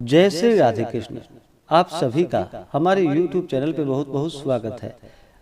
जय श्री राधे कृष्ण। आप सभी का हमारे YouTube चैनल पे बहुत बहुत स्वागत है।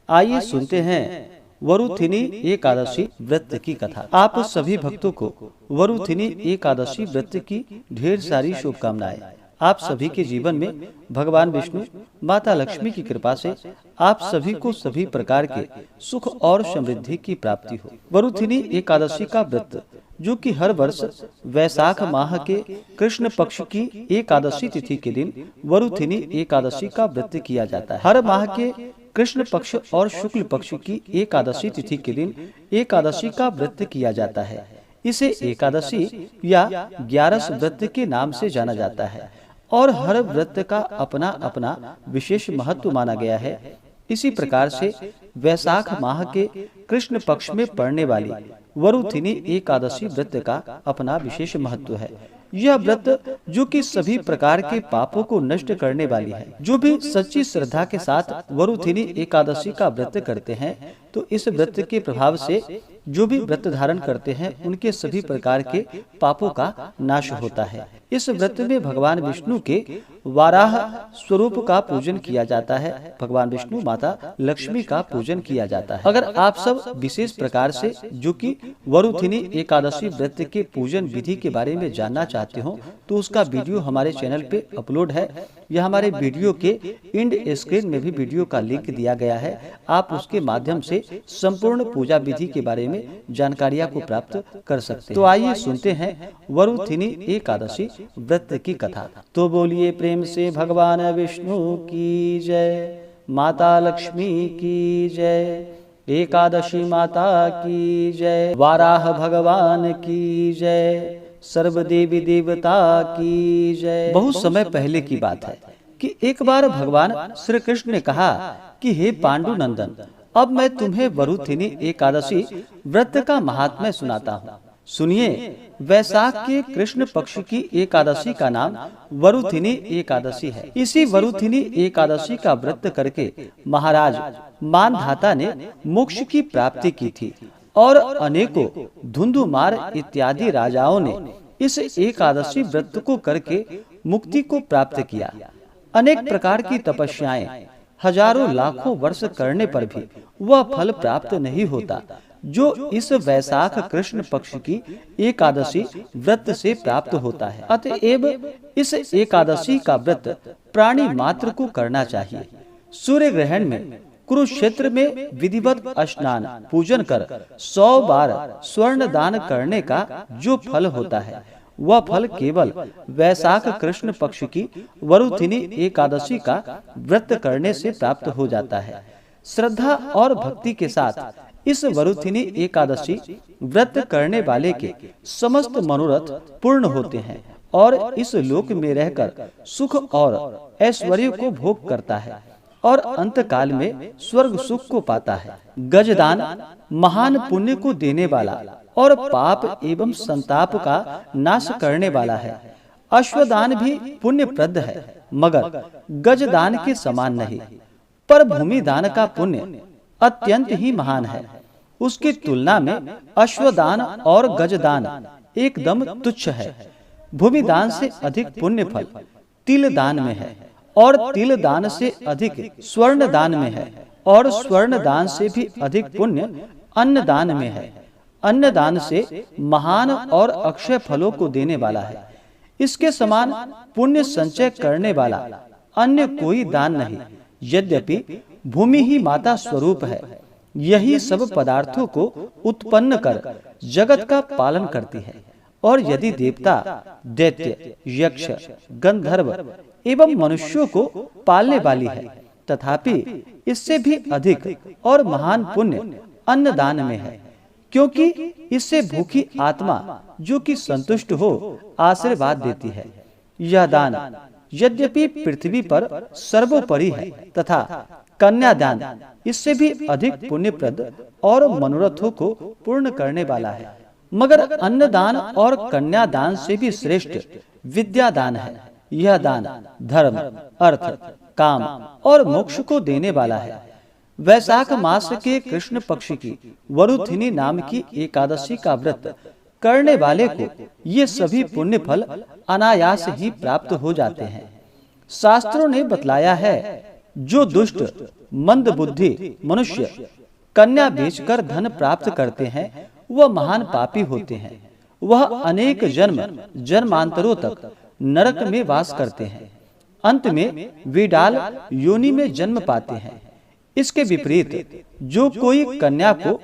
आइए सुनते हैं वरुथिनी एकादशी व्रत की कथा। आप सभी भक्तों को वरुथिनी एकादशी व्रत की ढेर सारी शुभकामनाएं। आप सभी के जीवन में भगवान विष्णु, माता लक्ष्मी की कृपा से आप सभी को सभी प्रकार के सुख और समृद्धि की प्राप्ति हो। वरुथिनी एकादशी का व्रत जो कि हर वर्ष वैशाख माह के कृष्ण पक्ष की एकादशी तिथि के दिन वरुथिनी एकादशी का व्रत किया जाता है। हर माह के कृष्ण पक्ष और शुक्ल पक्ष की एकादशी तिथि के दिन एकादशी का व्रत किया जाता है। इसे एकादशी या 11 व्रत के नाम से जाना जाता है और हर व्रत का अपना अपना विशेष महत्व माना गया है। इसी प्रकार से वैशाख माह के कृष्ण पक्ष में पड़ने वाली वरुथिनी एकादशी व्रत का अपना विशेष महत्व है। यह व्रत जो कि सभी प्रकार के पापों को नष्ट करने वाली है। जो भी सच्ची श्रद्धा के साथ वरुथिनी एकादशी का व्रत करते हैं तो इस व्रत के प्रभाव से जो भी व्रत धारण करते हैं उनके सभी प्रकार के पापों का नाश होता है। इस व्रत में भगवान विष्णु के वाराह स्वरूप का पूजन किया जाता है। भगवान विष्णु, माता लक्ष्मी का पूजन किया जाता है। अगर आप सब विशेष प्रकार से जो कि वरुथिनी एकादशी व्रत के पूजन विधि के बारे में जानना चाहते हो तो उसका वीडियो हमारे चैनल पे अपलोड है। यह हमारे वीडियो के एंड स्क्रीन में भी वीडियो का लिंक दिया गया है। आप उसके माध्यम से संपूर्ण पूजा विधि के बारे में जानकारियां को प्राप्त कर सकते हैं। तो आइए सुनते हैं वरुथिनी एकादशी व्रत की कथा। तो बोलिए प्रेम से भगवान विष्णु की जय, माता लक्ष्मी की जय, एकादशी माता की जय, वाराह भगवान की जय, सर्व देवी देवता की जय। बहुत समय पहले की बात है कि एक बार भगवान श्री कृष्ण ने कहा कि हे पांडु नंदन, अब मैं तुम्हें वरुथिनी एकादशी व्रत का महात्म्य सुनाता हूँ। सुनिए, वैशाख के कृष्ण पक्ष की एकादशी का नाम वरुथिनी एकादशी है। इसी वरुथिनी एकादशी का व्रत करके महाराज मानधाता ने मोक्ष की प्राप्ति की थी और अनेकों धुंधुमार इत्यादि राजाओं ने इस एकादशी व्रत को करके मुक्ति को प्राप्त किया। अनेक प्रकार की तपस्याएं हजारों लाखों वर्ष करने पर भी वह फल प्राप्त नहीं होता जो इस वैशाख कृष्ण पक्ष की एकादशी व्रत से प्राप्त होता है। अतएव इस एकादशी का व्रत प्राणी मात्र को करना चाहिए। सूर्य ग्रहण में कुरुक्षेत्र में विधिवत स्नान पूजन कर 100 बार स्वर्ण दान करने का जो फल होता है वह फल केवल वैशाख कृष्ण पक्ष की वरुथिनी एकादशी का व्रत करने से प्राप्त हो जाता है। श्रद्धा और भक्ति के साथ इस वरुथिनी एकादशी व्रत करने वाले के समस्त मनोरथ पूर्ण होते हैं और इस लोक में रहकर सुख और ऐश्वर्य को भोग करता है और अंत काल में स्वर्ग सुख को पाता है। गजदान महान पुण्य को देने वाला और पाप एवं संताप का नाश करने वाला है। अश्वदान भी पुण्यप्रद है मगर गजदान के समान नहीं। पर भूमि दान का पुण्य अत्यंत ही महान है। उसकी तुलना में अश्वदान और गजदान एकदम तुच्छ है। भूमि दान से अधिक पुण्य फल तिल दान में है और तिल दान से अधिक स्वर्ण दान में है और स्वर्ण दान से भी अधिक पुण्य अन्न दान में है। अन्न दान से महान और अक्षय फलों को देने वाला है। इसके समान पुण्य संचय करने वाला अन्य कोई दान नहीं। यद्यपि भूमि ही माता स्वरूप है, यही सब पदार्थों को उत्पन्न कर जगत का पालन करती है और यदि देवता, दैत्य, यक्ष, गंधर्व एवं मनुष्यों को पालने वाली है, तथापि इससे भी अधिक और महान पुण्य अन्नदान में है, क्योंकि इससे भूखी आत्मा जो कि संतुष्ट हो आशीर्वाद देती है। यह दान यद्यपि पृथ्वी पर सर्वोपरि है तथा कन्यादान इससे भी अधिक पुण्यप्रद और मनोरथों को पूर्ण करने वाला है, मगर अन्नदान और कन्यादान से भी श्रेष्ठ विद्यादान है। यह दान धर्म, अर्थ, काम और मोक्ष को देने वाला है। वैशाख मास के कृष्ण पक्ष की वरुथिनी नाम की एकादशी का व्रत करने वाले को ये सभी पुण्य फल अनायास ही प्राप्त हो जाते हैं। शास्त्रों ने बतलाया है, जो दुष्ट मंद बुद्धि मनुष्य कन्या बेचकर धन प्राप्त करते हैं वह महान पापी होते हैं। वह अनेक जन्मांतरों तक नरक में वास करते हैं। अंत में विडाल योनि में जन्म पाते हैं। इसके विपरीत जो कोई कन्या को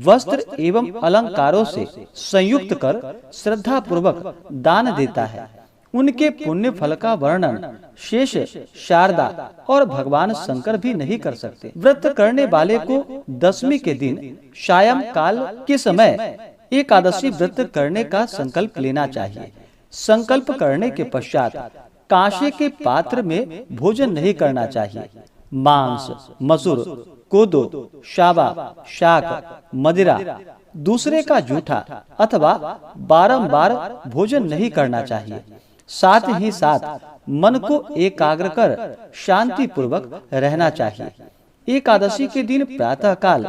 वस्त्र एवं अलंकारों से संयुक्त कर श्रद्धा पूर्वक दान देता है, उनके पुण्य फल का वर्णन शेष शारदा और भगवान शंकर भी नहीं कर सकते। व्रत करने वाले को दशमी के दिन सायं काल के समय एकादशी व्रत करने का संकल्प लेना चाहिए। संकल्प करने के पश्चात कांसे के पात्र में भोजन नहीं करना चाहिए। मांस, मसूर, कोदो, शाबा, शाक, मदिरा, दूसरे का जूठा अथवा बारंबार भोजन नहीं करना चाहिए। साथ ही साथ मन को एकाग्र कर शांति पूर्वक रहना चाहिए। एकादशी के दिन प्रातः काल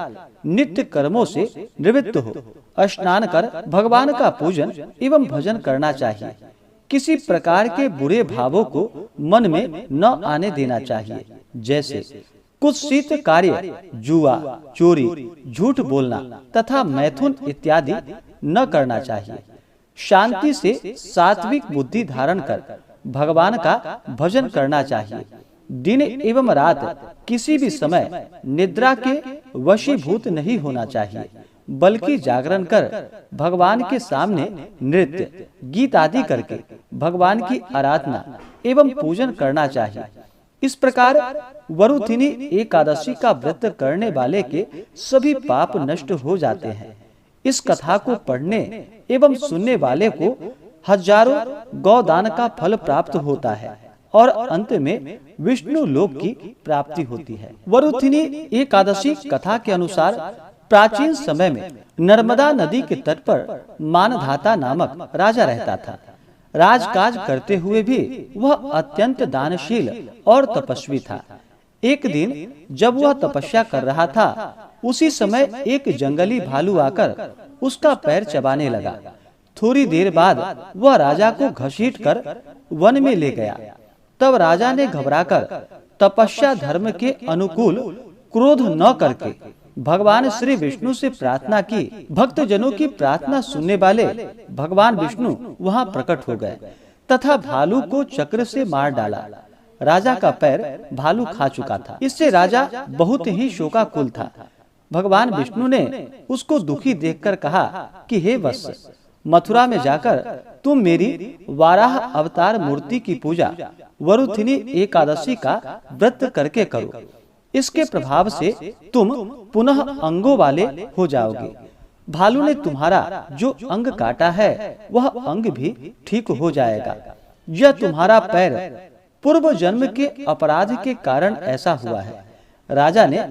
नित्य कर्मों से निवृत्त हो स्नान कर भगवान का पूजन एवं भजन करना चाहिए। किसी प्रकार के बुरे भावों को मन में न आने देना चाहिए, जैसे कुत्सित कार्य, जुआ, चोरी, झूठ बोलना तथा मैथुन इत्यादि न करना चाहिए। शांति से सात्विक बुद्धि धारण कर भगवान का भजन करना चाहिए। दिन एवं रात किसी भी समय निद्रा के वशीभूत नहीं होना चाहिए, बल्कि जागरण कर भगवान के सामने नृत्य, गीत आदि करके भगवान की आराधना एवं पूजन करना चाहिए। इस प्रकार वरुथिनी एकादशी का व्रत करने वाले के सभी पाप नष्ट हो जाते हैं। इस कथा को पढ़ने एवं सुनने वाले को हजारों गौदान का फल प्राप्त होता है और अंत में विष्णु लोक की प्राप्ति होती है। वरुथिनी एकादशी कथा के अनुसार प्राचीन समय में नर्मदा नदी के तट पर मानधाता नामक राजा रहता था। राजकाज करते हुए भी वह अत्यंत दानशील और तपस्वी था। एक दिन जब वह तपस्या कर रहा था, उसी समय एक जंगली भालू आकर उसका पैर चबाने लगा। थोड़ी देर बाद वह राजा को घसीटकर वन में ले गया। तब राजा ने घबराकर तपस्या धर्म के अनुकूल क्रोध न करके भगवान श्री विष्णु से प्रार्थना की। भक्त जनों की प्रार्थना सुनने वाले भगवान विष्णु वहां प्रकट हो गए तथा भालू को चक्र से मार डाला। राजा का पैर भालू खा चुका था। इससे राजा बहुत ही शोकाकुल था। भगवान विष्णु ने उसको दुखी देखकर कहा कि हे वत्स, मथुरा में जाकर तुम मेरी वाराह अवतार मूर्ति की पूजा वरुथिनी एकादशी का व्रत करके करो। इसके प्रभाव से तुम पुनः अंगों वाले हो जाओगे। भालू ने तुम्हारा जो अंग काटा है वह अंग भी ठीक हो जाएगा। यह तुम्हारा पैर पूर्व जन्म के अपराध के कारण ऐसा हुआ है। राजा ने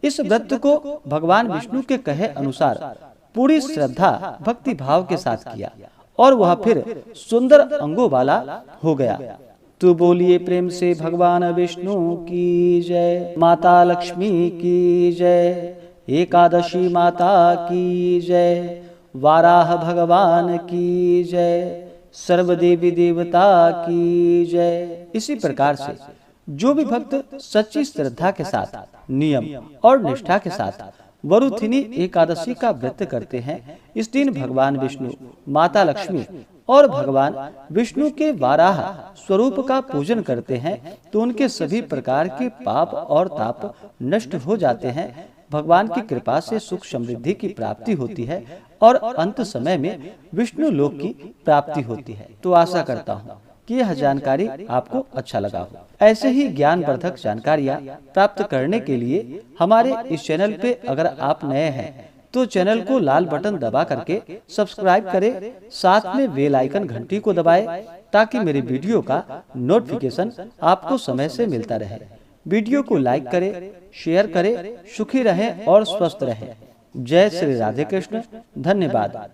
इस व्रत को भगवान विष्णु के कहे अनुसार पूरी श्रद्धा भक्ति भाव के साथ किया और वह फिर सुंदर अंगों वाला हो गया। तो बोलिए प्रेम से भगवान विष्णु की जय, माता लक्ष्मी की जय, एकादशी माता की जय, वाराह भगवान की जय, सर्वदेवी देवता की जय। इसी प्रकार से जो भी भक्त सच्ची श्रद्धा के साथ, नियम और निष्ठा के साथ वरुथिनी एकादशी का व्रत करते हैं, इस दिन भगवान विष्णु, माता लक्ष्मी और भगवान विष्णु के वाराह स्वरूप का पूजन करते हैं तो उनके सभी प्रकार के पाप और ताप नष्ट हो जाते हैं। भगवान की कृपा से सुख समृद्धि की प्राप्ति होती है और अंत समय में विष्णु लोक की प्राप्ति होती है। तो आशा करता हूँ कि यह जानकारी आपको अच्छा लगा हो। ऐसे ही ज्ञानवर्धक जानकारियाँ प्राप्त करने के लिए हमारे इस चैनल पे अगर आप नए हैं तो चैनल को लाल बटन दबा करके सब्सक्राइब करें, साथ में बेल आइकन घंटी को दबाएं ताकि मेरे वीडियो का नोटिफिकेशन आपको समय से मिलता रहे। वीडियो को लाइक करें, शेयर करें। सुखी रहें और स्वस्थ रहें। जय श्री राधे कृष्ण। धन्यवाद।